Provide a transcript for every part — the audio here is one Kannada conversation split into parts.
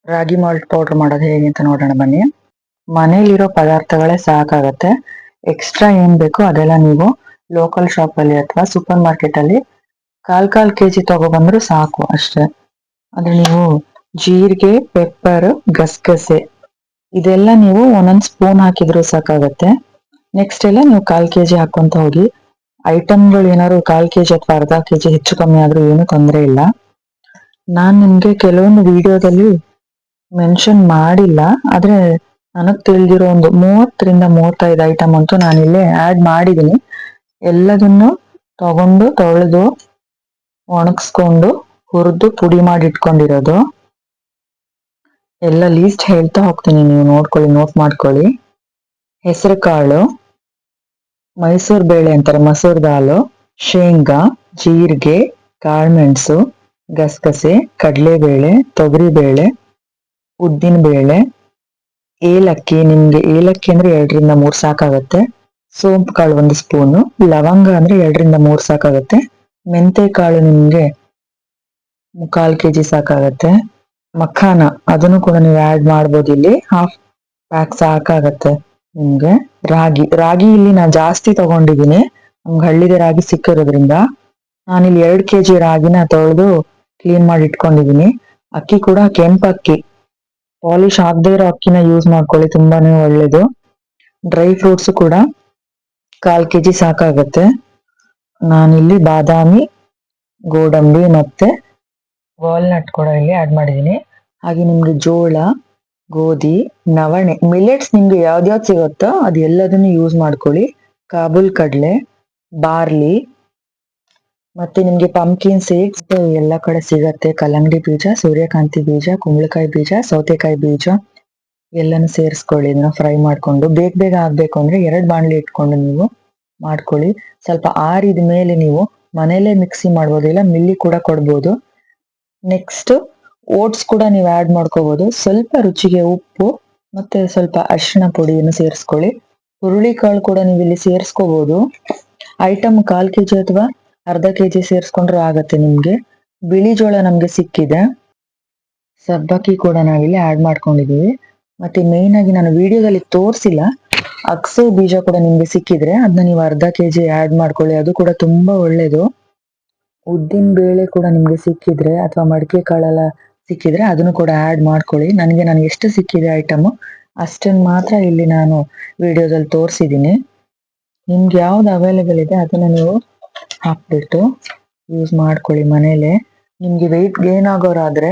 ರಾಗಿ ಮಾಲ್ಟ್ ಪೌಡರ್ ಮಾಡೋದು ಹೇಗೆ ಅಂತ ನೋಡೋಣ ಬನ್ನಿ. ಮನೇಲಿರೋ ಪದಾರ್ಥಗಳೇ ಸಾಕಾಗತ್ತೆ. ಎಕ್ಸ್ಟ್ರಾ ಏನ್ ಬೇಕೋ ಅದೆಲ್ಲ ನೀವು ಲೋಕಲ್ ಶಾಪ್ ಅಲ್ಲಿ ಅಥವಾ ಸೂಪರ್ ಮಾರ್ಕೆಟ್ ಅಲ್ಲಿ ಕಾಲ್ ಕೆಜಿ ತಗೊಬಂದ್ರು ಸಾಕು ಅಷ್ಟೇ. ಅಂದ್ರೆ ನೀವು ಜೀರಿಗೆ, ಪೆಪ್ಪರ್, ಗಸಗಸೆ ಇದೆಲ್ಲ ನೀವು ಒಂದೊಂದ್ ಸ್ಪೂನ್ ಹಾಕಿದ್ರು ಸಾಕಾಗತ್ತೆ. ನೆಕ್ಸ್ಟ್ ಎಲ್ಲ ನೀವು 1/4 ಕೆಜಿ ಹಾಕೊಂತ ಹೋಗಿ. ಐಟಮ್ಗಳು ಏನಾದ್ರು 1/4 ಕೆಜಿ ಅಥವಾ ಅರ್ಧ ಕೆಜಿ ಹೆಚ್ಚು ಕಮ್ಮಿ ಆದ್ರೂ ಏನು ತೊಂದರೆ ಇಲ್ಲ. ನಾನ್ ನಿಮ್ಗೆ ಕೆಲವೊಂದು ವಿಡಿಯೋದಲ್ಲಿ ಮೆನ್ಷನ್ ಮಾಡಿಲ್ಲ, ಆದ್ರೆ ನನಗ್ ತಿಳಿದಿರೋ ಒಂದು 30ರಿಂದ 35 ಐಟಮ್ ಅಂತೂ ನಾನಿಲ್ಲಿ ಆಡ್ ಮಾಡಿದೀನಿ. ಎಲ್ಲದನ್ನು ತಗೊಂಡು ತೊಳೆದು ಒಣಗಿಸ್ಕೊಂಡು ಹುರಿದು ಪುಡಿ ಮಾಡಿ ಇಟ್ಕೊಂಡಿರೋದು. ಎಲ್ಲ ಲೀಸ್ಟ್ ಹೇಳ್ತಾ ಹೋಗ್ತೀನಿ, ನೀವು ನೋಡ್ಕೊಳ್ಳಿ, ನೋಟ್ ಮಾಡ್ಕೊಳ್ಳಿ. ಹೆಸರು ಕಾಳು, ಮೈಸೂರು ಬೇಳೆ ಅಂತಾರೆ ಮಸೂರ್ ದಾಲು, ಶೇಂಗಾ, ಜೀರಿಗೆ, ಕಾಳುಮೆಣಸು, ಗಸಗಸೆ, ಕಡಲೆಬೇಳೆ, ತೊಗರಿಬೇಳೆ, ಉದ್ದಿನ ಬೇಳೆ, ಏಲಕ್ಕಿ. ನಿಮ್ಗೆ ಏಲಕ್ಕಿ ಅಂದ್ರೆ 2ರಿಂದ 3 ಸಾಕಾಗತ್ತೆ. ಸೋಂಪು ಕಾಳು 1 ಸ್ಪೂನು, ಲವಂಗ ಅಂದ್ರೆ 2ರಿಂದ 3 ಸಾಕಾಗತ್ತೆ. ಮೆಂತೆ ಕಾಳು ನಿಮ್ಗೆ 1/4 ಕೆಜಿ ಸಾಕಾಗತ್ತೆ. ಮಖಾನ ಅದನ್ನು ಕೂಡ ನೀವು ಆಡ್ ಮಾಡ್ಬೋದು, ಇಲ್ಲಿ 1/2 ಪ್ಯಾಕ್ ಸಾಕಾಗತ್ತೆ ನಿಮ್ಗೆ. ರಾಗಿ ಇಲ್ಲಿ ನಾನು ಜಾಸ್ತಿ ತಗೊಂಡಿದ್ದೀನಿ, ನಮ್ಗೆ ಹಳ್ಳಿಗೆ ರಾಗಿ ಸಿಕ್ಕಿರೋದ್ರಿಂದ ನಾನಿಲ್ಲಿ 2 ಕೆಜಿ ರಾಗಿನ ತೊಳೆದು ಕ್ಲೀನ್ ಮಾಡಿ ಇಟ್ಕೊಂಡಿದೀನಿ. ಅಕ್ಕಿ ಕೂಡ ಕೆಂಪಕ್ಕಿ, ಪಾಲಿಶ್ ಆಗದೆ ಇರೋ ಅಕ್ಕಿನ ಯೂಸ್ ಮಾಡ್ಕೊಳ್ಳಿ, ತುಂಬಾನೇ ಒಳ್ಳೇದು. ಡ್ರೈ ಫ್ರೂಟ್ಸ್ ಕೂಡ 1/4 ಕೆಜಿ ಸಾಕಾಗತ್ತೆ. ನಾನಿಲ್ಲಿ ಬಾದಾಮಿ, ಗೋಡಂಬಿ ಮತ್ತೆ ವಾಲ್ನಟ್ ಕೂಡ ಇಲ್ಲಿ ಆಡ್ ಮಾಡಿದೀನಿ. ಹಾಗೆ ನಿಮ್ಗೆ ಜೋಳ, ಗೋಧಿ, ನವಣೆ, ಮಿಲೆಟ್ಸ್ ನಿಮ್ಗೆ ಯಾವ್ದ್ಯಾವ್ದು ಸಿಗುತ್ತೋ ಅದು ಎಲ್ಲದನ್ನು ಯೂಸ್ ಮಾಡ್ಕೊಳ್ಳಿ. ಕಾಬೂಲ್ ಕಡಲೆ, ಬಾರ್ಲಿ, ಮತ್ತೆ ನಿಮ್ಗೆ ಪಂಪ್ಕಿನ್ ಸೀಡ್ಸ್ ಎಲ್ಲ ಕಡೆ ಸಿಗತ್ತೆ. ಕಲ್ಲಂಗಡಿ ಬೀಜ, ಸೂರ್ಯಕಾಂತಿ ಬೀಜ, ಕುಂಬಳಕಾಯಿ ಬೀಜ, ಸೌತೆಕಾಯಿ ಬೀಜ ಎಲ್ಲಾನು ಸೇರಿಸ್ಕೊಳ್ಳಿ. ಇದನ್ನ ಫ್ರೈ ಮಾಡ್ಕೊಂಡು ಬೇಗ ಆಗ್ಬೇಕು ಅಂದ್ರೆ 2 ಬಾಣಲಿ ಇಟ್ಕೊಂಡು ನೀವು ಮಾಡ್ಕೊಳ್ಳಿ. ಸ್ವಲ್ಪ ಆರಿದ ಮೇಲೆ ನೀವು ಮನೇಲೆ ಮಿಕ್ಸಿ ಮಾಡ್ಬೋದು, ಇಲ್ಲ ಮಿಲ್ಲಿ ಕೂಡ ಕೊಡ್ಬೋದು. ನೆಕ್ಸ್ಟ್ ಓಟ್ಸ್ ಕೂಡ ನೀವು ಆಡ್ ಮಾಡ್ಕೋಬಹುದು. ಸ್ವಲ್ಪ ರುಚಿಗೆ ಉಪ್ಪು ಮತ್ತೆ ಸ್ವಲ್ಪ ಅರಿಶಿಣ ಪುಡಿಯನ್ನು ಸೇರಿಸ್ಕೊಳ್ಳಿ. ಹುರುಳಿಕಾಳು ಕೂಡ ನೀವು ಇಲ್ಲಿ ಸೇರಿಸ್ಕೋಬಹುದು. ಐಟಮ್ 1/4 ಕೆಜಿ ಅಥವಾ ಅರ್ಧ ಕೆಜಿ ಸೇರಿಸ್ಕೊಂಡ್ರು ಆಗತ್ತೆ ನಿಮ್ಗೆ. ಬಿಳಿ ಜೋಳ ನಮ್ಗೆ ಸಿಕ್ಕಿದೆ, ಸಬ್ಬಕ್ಕಿ ಕೂಡ ನಾವಿಲ್ಲಿ ಆಡ್ ಮಾಡ್ಕೊಂಡಿದೀವಿ. ಮತ್ತೆ ಮೇನ್ ಆಗಿ ನಾನು ವಿಡಿಯೋದಲ್ಲಿ ತೋರಿಸಿಲ್ಲ, ಅಗಸೆ ಬೀಜ ಕೂಡ ನಿಮ್ಗೆ ಸಿಕ್ಕಿದ್ರೆ ಅದನ್ನ ನೀವು ಅರ್ಧ ಕೆಜಿ ಆಡ್ ಮಾಡ್ಕೊಳ್ಳಿ, ಅದು ಕೂಡ ತುಂಬಾ ಒಳ್ಳೇದು. ಉದ್ದಿನ ಬೇಳೆ ಕೂಡ ನಿಮ್ಗೆ ಸಿಕ್ಕಿದ್ರೆ ಅಥವಾ ಮಡಿಕೆ ಕಾಳೆಲ್ಲ ಸಿಕ್ಕಿದ್ರೆ ಅದನ್ನು ಕೂಡ ಆಡ್ ಮಾಡ್ಕೊಳ್ಳಿ. ನನಗೆ ಎಷ್ಟು ಸಿಕ್ಕಿದೆ ಐಟಮ್ ಅಷ್ಟನ್ನು ಮಾತ್ರ ಇಲ್ಲಿ ನಾನು ವಿಡಿಯೋದಲ್ಲಿ ತೋರಿಸಿದ್ದೀನಿ. ನಿಮ್ಗೆ ಯಾವ್ದು ಅವೈಲೇಬಲ್ ಇದೆ ಅದನ್ನ ನೀವು ಹಾಕ್ಬಿಟ್ಟು ಯೂಸ್ ಮಾಡ್ಕೊಳ್ಳಿ ಮನೇಲೆ. ನಿಮ್ಗೆ ವೆಯ್ಟ್ ಗೇನ್ ಆಗೋರಾದ್ರೆ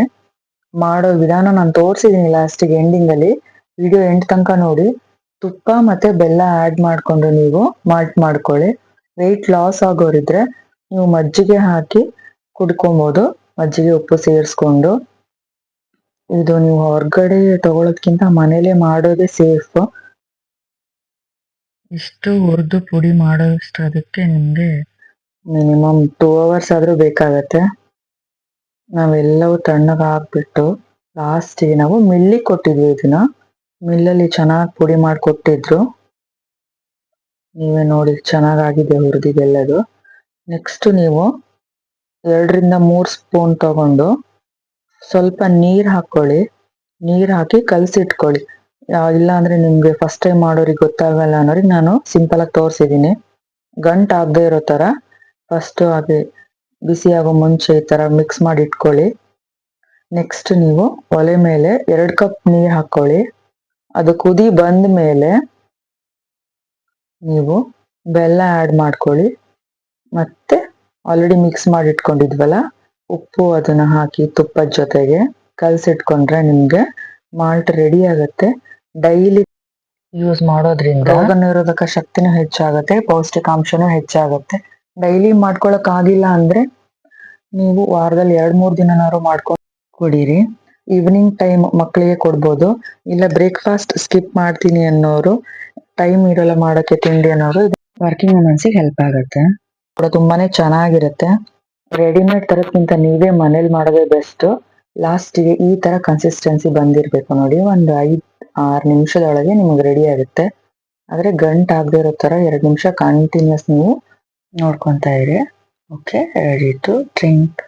ಮಾಡೋ ವಿಧಾನ ನಾನು ತೋರಿಸಿದ್ದೀನಿ ಲಾಸ್ಟಿಗೆ ಎಂಡಿಂಗ್ ಅಲ್ಲಿ, ವಿಡಿಯೋ ಎಂಡ್ ತನಕ ನೋಡಿ. ತುಪ್ಪ ಮತ್ತೆ ಬೆಲ್ಲ ಆಡ್ ಮಾಡ್ಕೊಂಡು ನೀವು ಮಾಲ್ಟ್ ಮಾಡ್ಕೊಳ್ಳಿ. ವೆಯ್ಟ್ ಲಾಸ್ ಆಗೋರಿದ್ರೆ ನೀವು ಮಜ್ಜಿಗೆ ಹಾಕಿ ಕುಡ್ಕೊಬಹುದು, ಮಜ್ಜಿಗೆ ಉಪ್ಪು ಸೇರಿಸ್ಕೊಂಡು. ಇದು ನೀವು ಹೊರಗಡೆ ತಗೊಳೋದ್ಕಿಂತ ಮನೇಲೆ ಮಾಡೋದೇ ಸೇಫ್. ಇಷ್ಟು ಹುರಿದು ಪುಡಿ ಮಾಡೋಷ್ಟು ಅದಕ್ಕೆ ನಿಮ್ಗೆ ಮಿನಿಮಮ್ 2 hours ಆದ್ರೂ ಬೇಕಾಗತ್ತೆ. ನಾವೆಲ್ಲವೂ ತಣ್ಣಗೆ ಹಾಕ್ಬಿಟ್ಟು ಲಾಸ್ಟಿಗೆ ನಾವು ಮಿಲ್ಲಿಗೆ ಕೊಟ್ಟಿದ್ವಿ. ಇದನ್ನ ಮಿಲ್ಲಲ್ಲಿ ಚೆನ್ನಾಗಿ ಪುಡಿ ಮಾಡಿಕೊಟ್ಟಿದ್ರು. ನೀವೇ ನೋಡಿ ಚೆನ್ನಾಗಾಗಿದೆ ಹುರಿದಿದ್ದೆಲ್ಲದು. ನೆಕ್ಸ್ಟ್ ನೀವು 2ರಿಂದ 3 ಸ್ಪೂನ್ ತಗೊಂಡು ಸ್ವಲ್ಪ ನೀರ್ ಹಾಕೊಳ್ಳಿ. ನೀರ್ ಹಾಕಿ ಕಲ್ಸಿಟ್ಕೊಳ್ಳಿ. ಇಲ್ಲ ಅಂದ್ರೆ ನಿಮ್ಗೆ ಫಸ್ಟ್ ಟೈಮ್ ಮಾಡೋರಿಗೆ ಗೊತ್ತಾಗಲ್ಲ ಅನ್ನೋರಿಗೆ ನಾನು ಸಿಂಪಲ್ ಆಗಿ ತೋರಿಸಿದೀನಿ. ಗಂಟ್ ಆಗದೆ ಇರೋ ತರ ಫಸ್ಟ್ ಹಾಗೆ ಬಿಸಿ ಆಗೋ ಮುಂಚೆ ಈ ತರ ಮಿಕ್ಸ್ ಮಾಡಿ ಇಟ್ಕೊಳ್ಳಿ. ನೆಕ್ಸ್ಟ್ ನೀವು ಒಲೆ ಮೇಲೆ 2 ಕಪ್ ನೀರ್ ಹಾಕೊಳ್ಳಿ. ಅದು ಕುದಿ ಬಂದ ಮೇಲೆ ನೀವು ಬೆಲ್ಲ ಆಡ್ ಮಾಡ್ಕೊಳ್ಳಿ. ಮತ್ತೆ ಆಲ್ರೆಡಿ ಮಿಕ್ಸ್ ಮಾಡಿ ಇಟ್ಕೊಂಡಿದ್ವಲ್ಲ ಉಪ್ಪು, ಅದನ್ನ ಹಾಕಿ ತುಪ್ಪದ ಜೊತೆಗೆ ಕಲ್ಸಿಟ್ಕೊಂಡ್ರೆ ನಿಮ್ಗೆ ಮಾಲ್ಟ್ ರೆಡಿ ಆಗತ್ತೆ. ಡೈಲಿ ಯೂಸ್ ಮಾಡೋದ್ರಿಂದ ರೋಗ ನಿರೋಧಕ ಶಕ್ತಿನೂ ಹೆಚ್ಚಾಗತ್ತೆ, ಪೌಷ್ಟಿಕಾಂಶನೂ ಹೆಚ್ಚಾಗತ್ತೆ. ಡೈಲಿ ಮಾಡ್ಕೊಳಕ್ ಆಗಿಲ್ಲ ಅಂದ್ರೆ ನೀವು ವಾರದಲ್ಲಿ 2-3 ದಿನನಾದ್ರು ಮಾಡ್ಕೊಂಡು ಕುಡೀರಿ. ಈವ್ನಿಂಗ್ ಟೈಮ್ ಮಕ್ಕಳಿಗೆ ಕೊಡ್ಬೋದು, ಇಲ್ಲ ಬ್ರೇಕ್ಫಾಸ್ಟ್ ಸ್ಕಿಪ್ ಮಾಡ್ತೀನಿ ಅನ್ನೋರು, ಟೈಮ್ ಇರಲ್ಲ ಮಾಡೋಕೆ ತಿಂಡಿ ಅನ್ನೋರು ವರ್ಕಿಂಗ್ ವುಮೆನ್ಸ್ಗೆ ಹೆಲ್ಪ್ ಆಗುತ್ತೆ. ಕೂಡ ತುಂಬಾನೇ ಚೆನ್ನಾಗಿರುತ್ತೆ. ರೆಡಿಮೇಡ್ ತರಕ್ಕಿಂತ ನೀವೇ ಮನೇಲಿ ಮಾಡೋದೇ ಬೆಸ್ಟ್. ಲಾಸ್ಟಿಗೆ ಈ ತರ ಕನ್ಸಿಸ್ಟೆನ್ಸಿ ಬಂದಿರ್ಬೇಕು ನೋಡಿ. ಒಂದು 5-6 ನಿಮಿಷದೊಳಗೆ ನಿಮಗೆ ರೆಡಿ ಆಗುತ್ತೆ. ಆದ್ರೆ ಗಂಟ್ ಆಗದೆ ಇರೋ ತರ 2 ನಿಮಿಷ ಕಂಟಿನ್ಯೂಸ್ ನೀವು ನೋಡ್ಕೊಂತಾ ಇರಿ. Okay, ready to drink.